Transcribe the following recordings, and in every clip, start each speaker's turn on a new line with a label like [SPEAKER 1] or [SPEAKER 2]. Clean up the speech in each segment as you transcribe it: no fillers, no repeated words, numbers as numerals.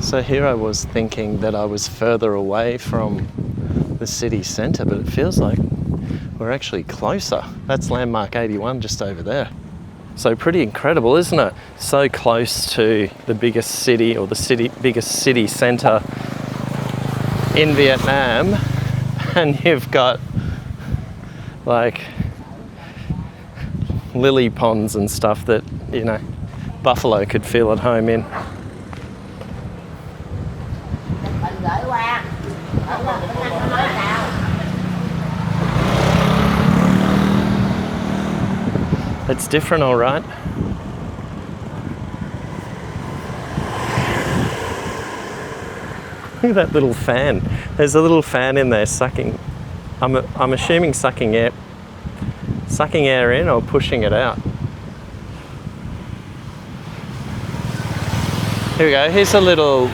[SPEAKER 1] So here I was thinking that I was further away from the city centre, but it feels like we're actually closer. That's landmark 81 just over there. So pretty incredible, isn't it? So close to the biggest city, or the biggest city centre in Vietnam, and you've got like lily ponds and stuff that, you know, buffalo could feel at home in. It's different, all right. Look at that little fan. There's a little fan in there sucking. I'm assuming sucking air in or pushing it out. Here we go. Here's a little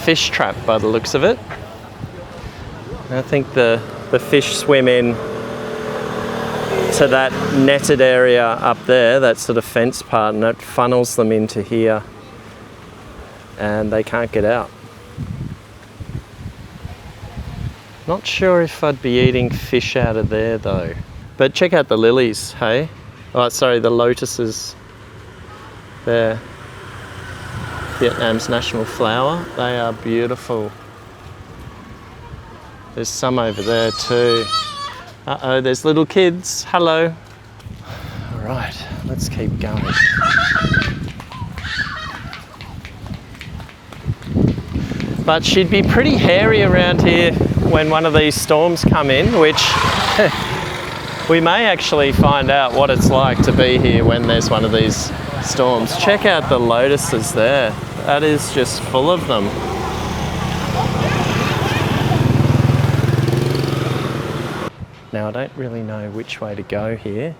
[SPEAKER 1] fish trap by the looks of it. I think the fish swim in to that netted area up there, that sort of fence part, and it funnels them into here and they can't get out. Not sure if I'd be eating fish out of there though. But check out the lilies, hey? Oh, sorry, the lotuses. They're Vietnam's national flower. They are beautiful. There's some over there too. Uh-oh, there's little kids. Hello. All right, let's keep going. But she'd be pretty hairy around here when one of these storms come in, which we may actually find out what it's like to be here when there's one of these storms. Check out the lotuses there. That is just full of them. Now I don't really know which way to go here.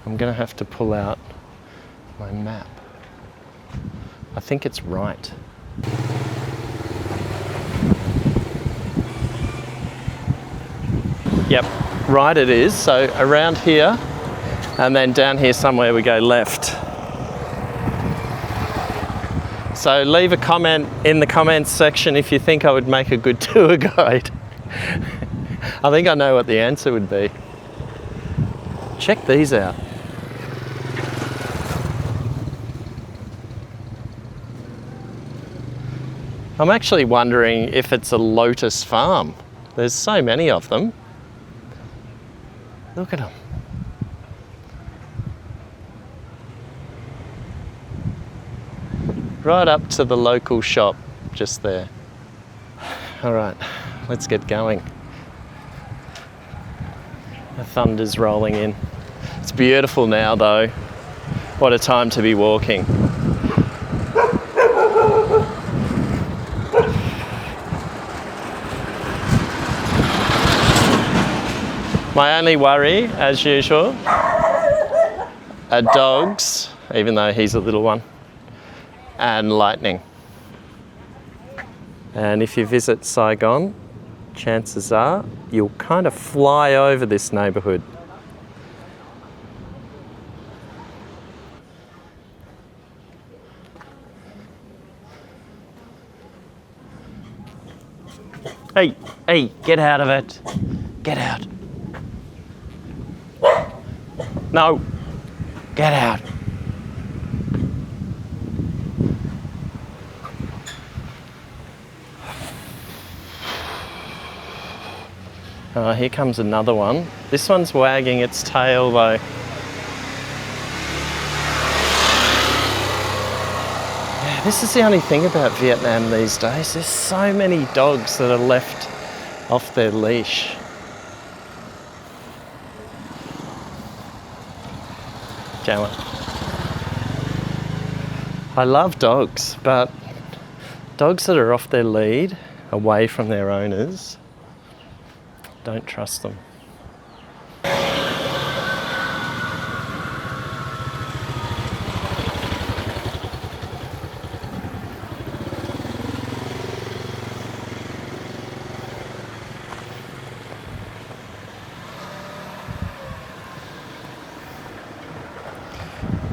[SPEAKER 1] I'm gonna have to pull out my map. I think it's right. Yep, right it is. So around here, and then down here somewhere we go left. So leave a comment in the comments section if you think I would make a good tour guide. I think I know what the answer would be. Check these out. I'm actually wondering if it's a lotus farm. There's so many of them. Look at them. Right up to the local shop just there. All right, let's get going. The thunder's rolling in. It's beautiful now though. What a time to be walking. My only worry, as usual, are dogs, even though he's a little one, and lightning. And if you visit Saigon, chances are you'll kind of fly over this neighbourhood. Hey, get out of it. Get out. No, get out. Oh, here comes another one. This one's wagging its tail though. Yeah, this is the only thing about Vietnam these days. There's so many dogs that are left off their leash. Jammer. I love dogs, but dogs that are off their lead, away from their owners, don't trust them.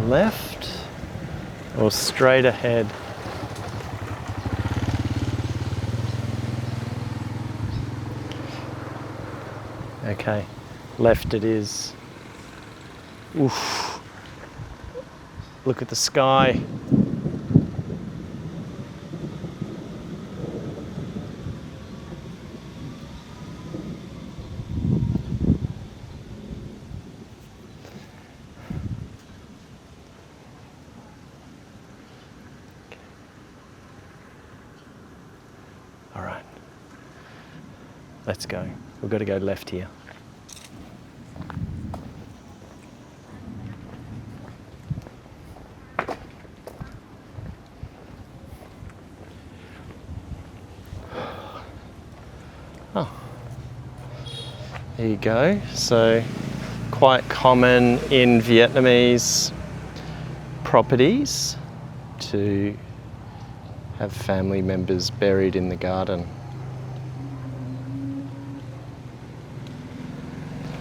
[SPEAKER 1] Left or straight ahead? Okay, left it is. Oof. Look at the sky. All right, let's go. We've got to go left here. Oh, there you go. So quite common in Vietnamese properties to have family members buried in the garden.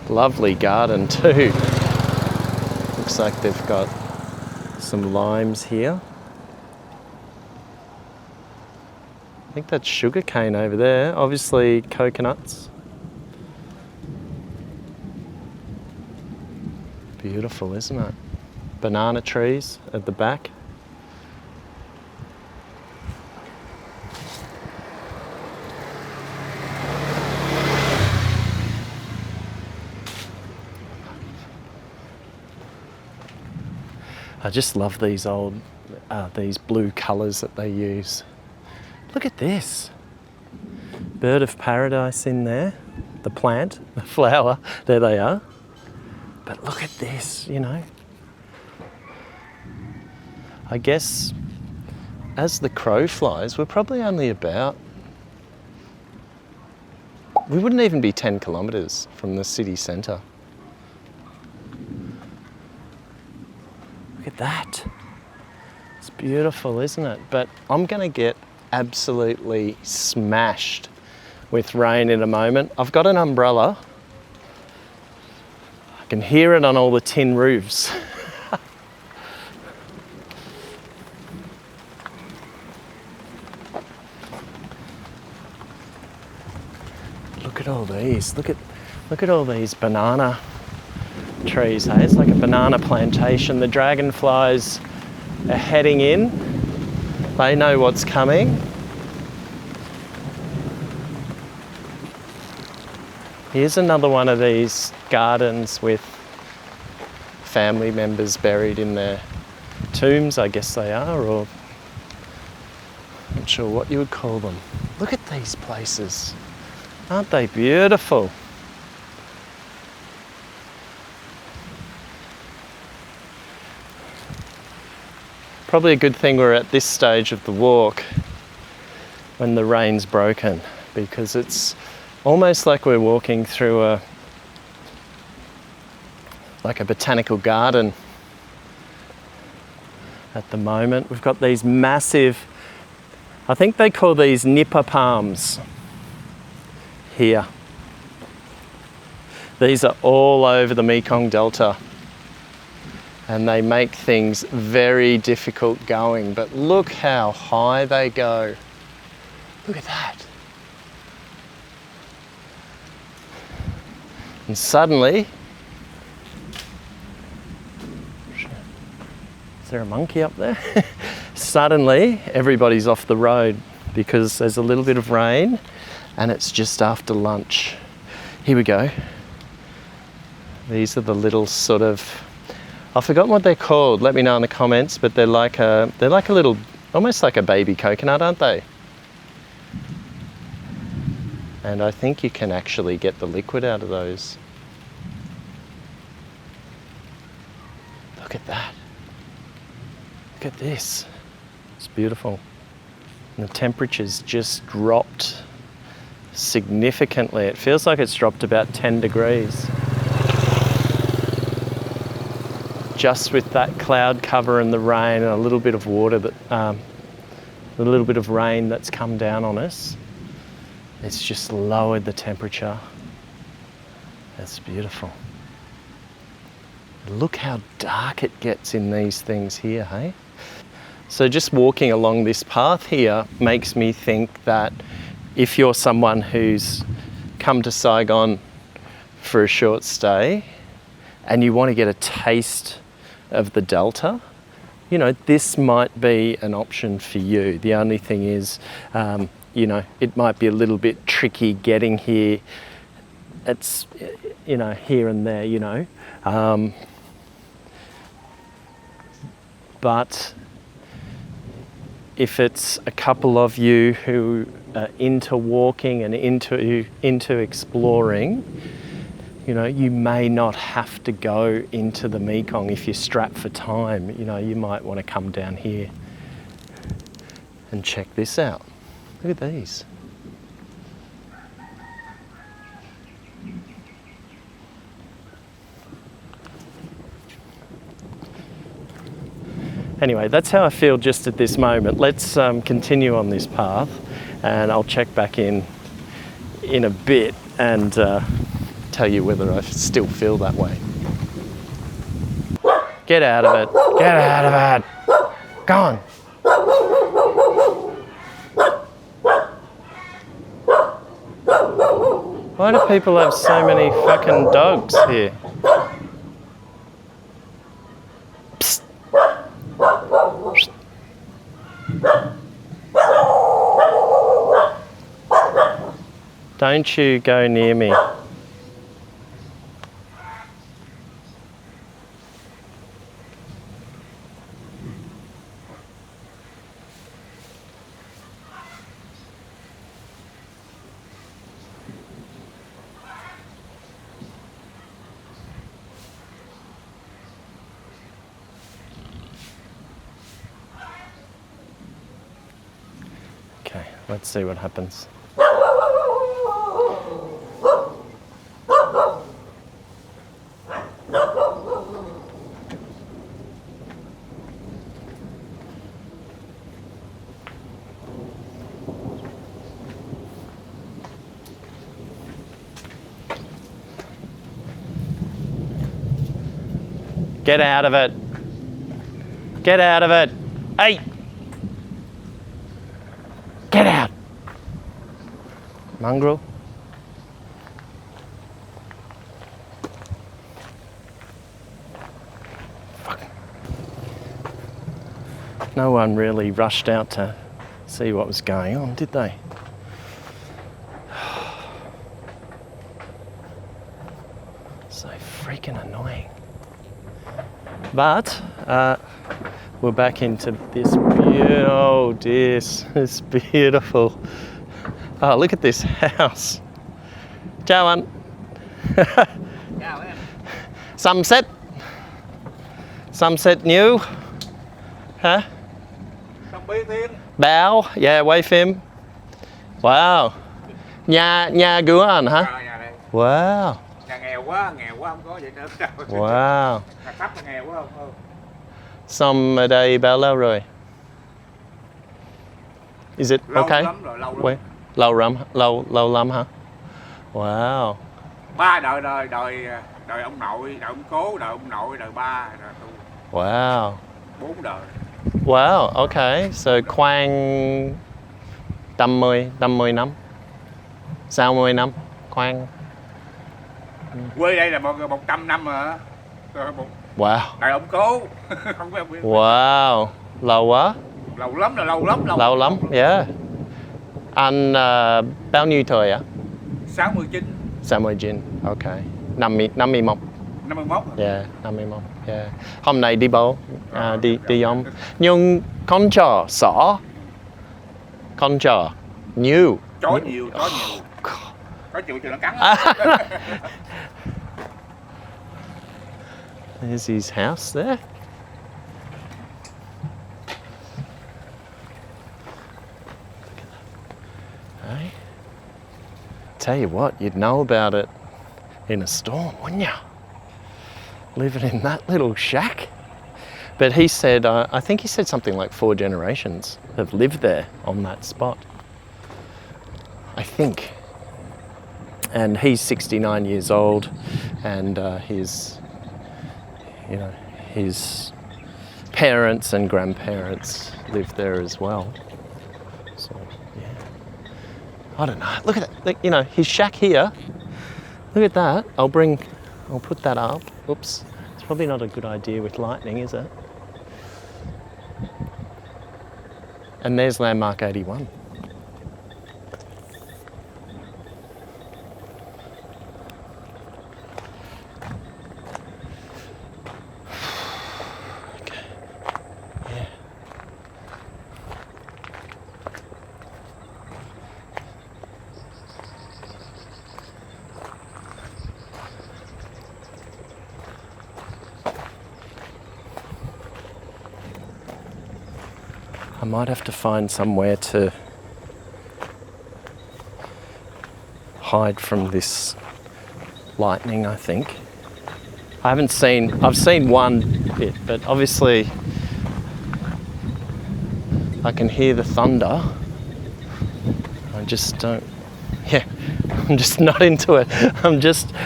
[SPEAKER 1] Lovely garden too. Looks like they've got some limes here. I think that's sugar cane over there. Obviously coconuts. Beautiful, isn't it? Banana trees at the back. I just love these these blue colours that they use. Look at this. Bird of paradise in there. The plant, the flower, there they are. But look at this, you know. I guess as the crow flies, we're probably only about, we wouldn't even be 10 kilometres from the city centre. Look at that. It's beautiful, isn't it? But I'm going to get absolutely smashed with rain in a moment. I've got an umbrella. I can hear it on all the tin roofs. Look at all these. Look at all these banana trees. Hey? It's like a banana plantation. The dragonflies are heading in. They know what's coming. Here's another one of these gardens with family members buried in their tombs, I guess they are, or I'm not sure what you would call them. Look at these places. Aren't they beautiful? Probably a good thing we're at this stage of the walk when the rain's broken, because it's almost like we're walking through a botanical garden at the moment. We've got these massive, I think they call these nipah palms here. These are all over the Mekong Delta, and they make things very difficult going, but look how high they go. Look at that. And suddenly, is there a monkey up there? Suddenly, everybody's off the road because there's a little bit of rain and it's just after lunch. Here we go. These are the little sort of, I've forgotten what they're called. Let me know in the comments, but they're like a little, almost like a baby coconut, aren't they? And I think you can actually get the liquid out of those. Look at that. Look at this. It's beautiful. And the temperature's just dropped significantly. It feels like it's dropped about 10 degrees. Just with that cloud cover and the rain and a little bit of water that, a little bit of rain that's come down on us, it's just lowered the temperature. That's beautiful. Look how dark it gets in these things here, hey? So just walking along this path here makes me think that if you're someone who's come to Saigon for a short stay and you want to get a taste of the Delta, you know, this might be an option for you. The only thing is, you know, it might be a little bit tricky getting here. It's, you know, here and there, you know. But if it's a couple of you who are into walking and into exploring, you know, you may not have to go into the Mekong if you're strapped for time. You know, you might want to come down here and check this out. Look at these. Anyway, that's how I feel just at this moment. Let's continue on this path and I'll check back in a bit and tell you whether I still feel that way. Get out of it. Get out of it. Go on. Why do people have so many fucking dogs here? Psst. Don't you go near me. Okay, let's see what happens. Get out of it. Get out of it. Hey! Get out! Mongrel. Fuck. No one really rushed out to see what was going on, did they? So freaking annoying. But we're back into this this beautiful. Oh, look at this house. Chào anh.
[SPEAKER 2] Chào em.
[SPEAKER 1] Sunset new. Hả?
[SPEAKER 2] Không biết tiếng.
[SPEAKER 1] Báo, yeah, quay phim. Wow. Nhà của anh hả?
[SPEAKER 2] Nhà đây.
[SPEAKER 1] Wow.
[SPEAKER 2] Nhà nghèo quá không có vậy nữa.
[SPEAKER 1] Wow.
[SPEAKER 2] Nhà thấp là nghèo quá không?
[SPEAKER 1] Xong ở đây bao lâu rồi? Is it
[SPEAKER 2] Lâu
[SPEAKER 1] okay?
[SPEAKER 2] lắm rồi, lâu lắm.
[SPEAKER 1] Wait. Lâu lắm hả? Wow.
[SPEAKER 2] Ba đời ông nội, đời ông cố, đời ông nội, đời ba, đời tôi.
[SPEAKER 1] Wow.
[SPEAKER 2] 4 đời.
[SPEAKER 1] Wow, okay. So khoan 50 năm. 60 năm. Khoan.
[SPEAKER 2] Quê đây là 100 năm rồi.
[SPEAKER 1] Wow.
[SPEAKER 2] Đời ông cố. Không biết ông biết.
[SPEAKER 1] Wow. Lâu quá.
[SPEAKER 2] Lâu lắm rồi, lâu lắm.
[SPEAKER 1] Lâu lắm, yeah. Anh bao nhiêu tuổi ạ?
[SPEAKER 2] 69.
[SPEAKER 1] 69, ok. 51.
[SPEAKER 2] 51.
[SPEAKER 1] Yeah, 51. Yeah. Hôm nay đi bộ, đi ông. Nhưng con chó, sỏ. Con chó, nhiều.
[SPEAKER 2] Chó nhiều. Có chịu nó cắn.
[SPEAKER 1] There's his house there. Hey. Tell you what, you'd know about it in a storm, wouldn't you? Living in that little shack. But he said, I think he said something like 4 generations have lived there on that spot. I think. And he's 69 years old, and his parents and grandparents lived there as well. So, yeah. I don't know. Look at that. Like, his shack here Look at that. I'll put that up. Oops. It's probably not a good idea with lightning, is it? And there's landmark 81. Okay. Yeah. I might have to find somewhere to hide from this lightning, I think. I've seen one bit, but obviously I can hear the thunder. I just don't, yeah, I'm just not into it.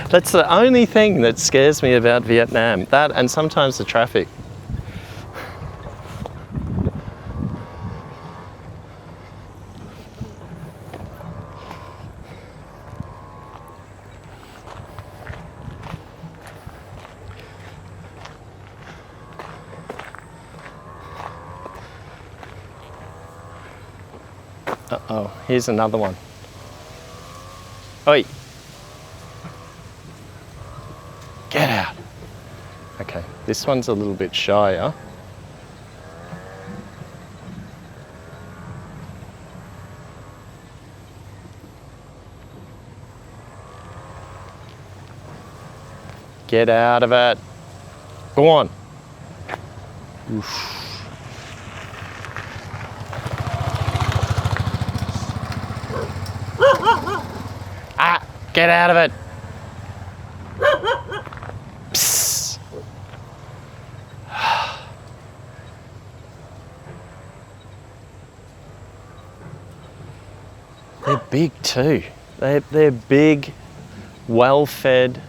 [SPEAKER 1] That's the only thing that scares me about Vietnam. That and sometimes the traffic. Uh-oh, here's another one. Oi! Get out! Okay, this one's a little bit shyer. Get out of it. Go on. Oof. Get out of it. Psst. They're big too. They're big, well-fed,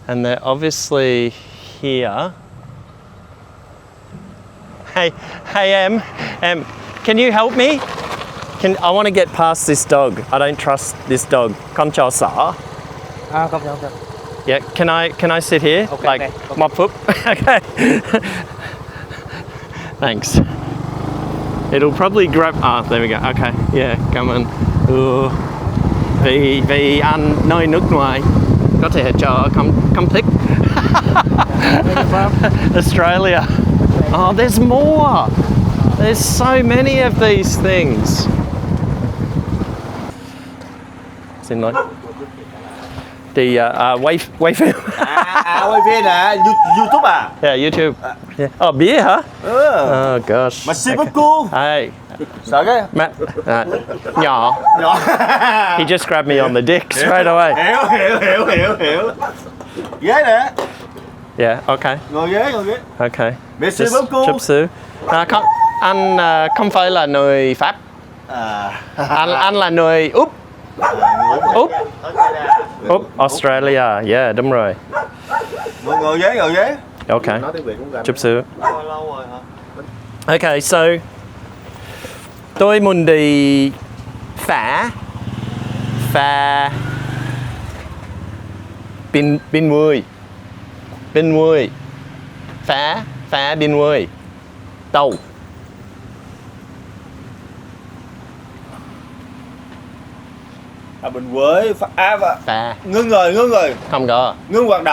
[SPEAKER 1] and they're obviously here. Hey, can you help me? I want to get past this dog. I don't trust this dog. Con chó sỏ.
[SPEAKER 3] Không.
[SPEAKER 1] Yeah, can I sit here?
[SPEAKER 3] Okay,
[SPEAKER 1] like
[SPEAKER 3] okay.
[SPEAKER 1] mop poop? Okay. Thanks. It'll probably grab. There we go. Okay. Yeah, come on. Vì anh nơi nước ngoài có thể cho come thích. Australia. Oh, there's more. There's so many of these things. Xin lỗi. Thì quay phim.
[SPEAKER 3] Quay phim à? YouTube à?
[SPEAKER 1] Yeah, YouTube. Yeah. Oh, bia hả? Oh gosh.
[SPEAKER 3] Mà super cool.
[SPEAKER 1] Hey.
[SPEAKER 3] Sợ cái?
[SPEAKER 1] Nhỏ. He just grabbed me on the dick straight away.
[SPEAKER 3] Hiểu. Ghế nè.
[SPEAKER 1] Yeah, okay.
[SPEAKER 3] Ngồi ghế.
[SPEAKER 1] Okay.
[SPEAKER 3] Merci beaucoup.
[SPEAKER 1] Chúc sư. Anh không phải là người Pháp. Anh là người Úc. Úc, Australia. Yeah, đúng rồi.
[SPEAKER 3] Ngồi ghế.
[SPEAKER 1] Okay. Chúc sư.
[SPEAKER 3] Lâu rồi hả?
[SPEAKER 1] Okay, so tôi muốn đi phá Bình Quới phá Bình Quới tàu.
[SPEAKER 3] Bình Quới
[SPEAKER 1] Phá
[SPEAKER 3] ngưng rồi.
[SPEAKER 1] không có,
[SPEAKER 3] Ngưng hoạt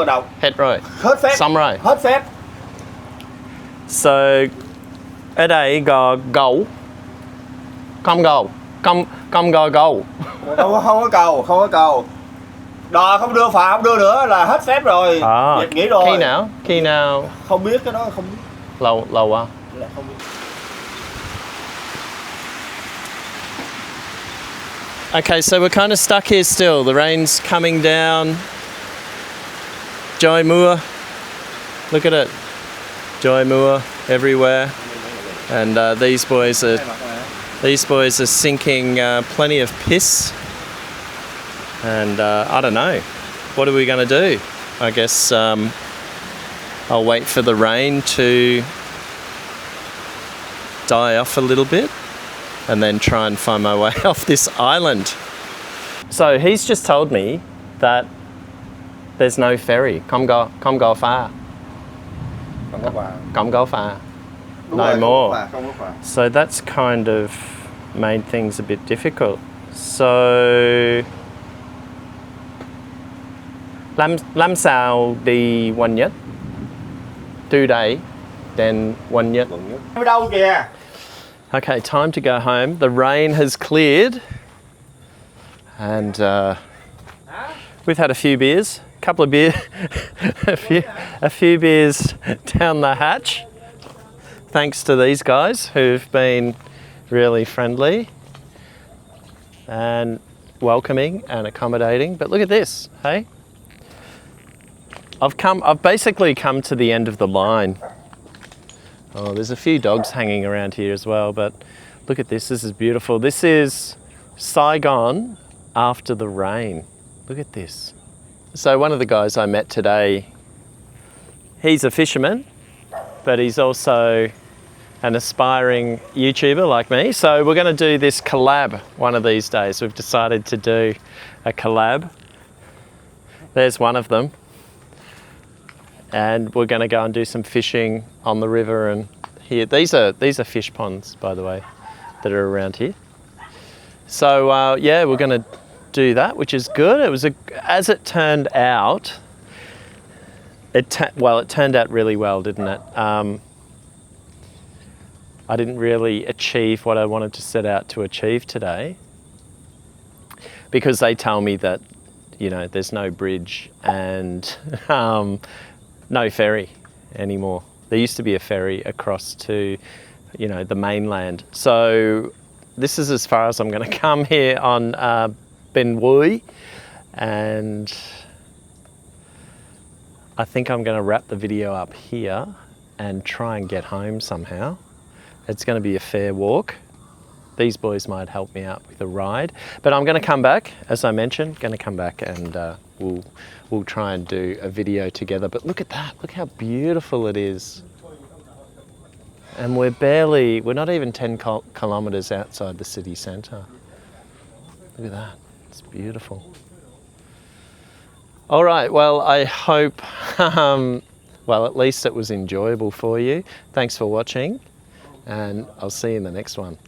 [SPEAKER 3] động.
[SPEAKER 1] hết rồi,
[SPEAKER 3] Hết phép.
[SPEAKER 1] xong rồi.
[SPEAKER 3] Hết phép.
[SPEAKER 1] So ở đây có gấu, không gấu, không có gấu.
[SPEAKER 3] Không có cầu. Đò không đưa, phà không đưa nữa là hết phép rồi. Nghĩ rồi.
[SPEAKER 1] Khi nào?
[SPEAKER 3] Không biết cái đó, không biết.
[SPEAKER 1] Lâu quá.
[SPEAKER 3] Là không biết.
[SPEAKER 1] Okay, so we're kind of stuck here still. The rain's coming down. Trời mưa. Look at it. Trời mưa everywhere. And these boys are sinking plenty of piss. And I don't know. What are we going to do? I guess I'll wait for the rain to die off a little bit and then try and find my way off this island. So he's just told me that there's no ferry. Không có phà. Không có phà. No more. So that's kind of made things a bit difficult. So làm sao đi quanh nhất? 2 days, then quanh nhất.
[SPEAKER 3] Ở đâu kìa?
[SPEAKER 1] Okay, time to go home. The rain has cleared, and we've had a few beers, couple of beer, a few beers down the hatch. Thanks to these guys who've been really friendly and welcoming and accommodating. But look at this, hey? I've basically come to the end of the line. Oh, there's a few dogs hanging around here as well, but look at this. This is beautiful. This is Saigon after the rain. Look at this. So one of the guys I met today, he's a fisherman, but he's also an aspiring YouTuber like me. So we're going to do this collab one of these days. We've decided to do a collab. There's one of them. And we're going to go and do some fishing on the river and here. These are fish ponds, by the way, that are around here. So yeah, we're going to do that, which is good. It was as it turned out. It turned out really well, didn't it? I didn't really achieve what I wanted to set out to achieve today, because they tell me that, you know, there's no bridge and no ferry anymore. There used to be a ferry across to, you know, the mainland. So this is as far as I'm going to come here on Bình Quới, and I think I'm going to wrap the video up here and try and get home somehow. It's going to be a fair walk. These boys might help me out with a ride, but I'm going to come back, as I mentioned, going to come back and we'll try and do a video together. But look at that, look how beautiful it is. And we're not even 10 kilometres outside the city centre. Look at that, it's beautiful. All right, well, I hope, well, at least it was enjoyable for you. Thanks for watching, and I'll see you in the next one.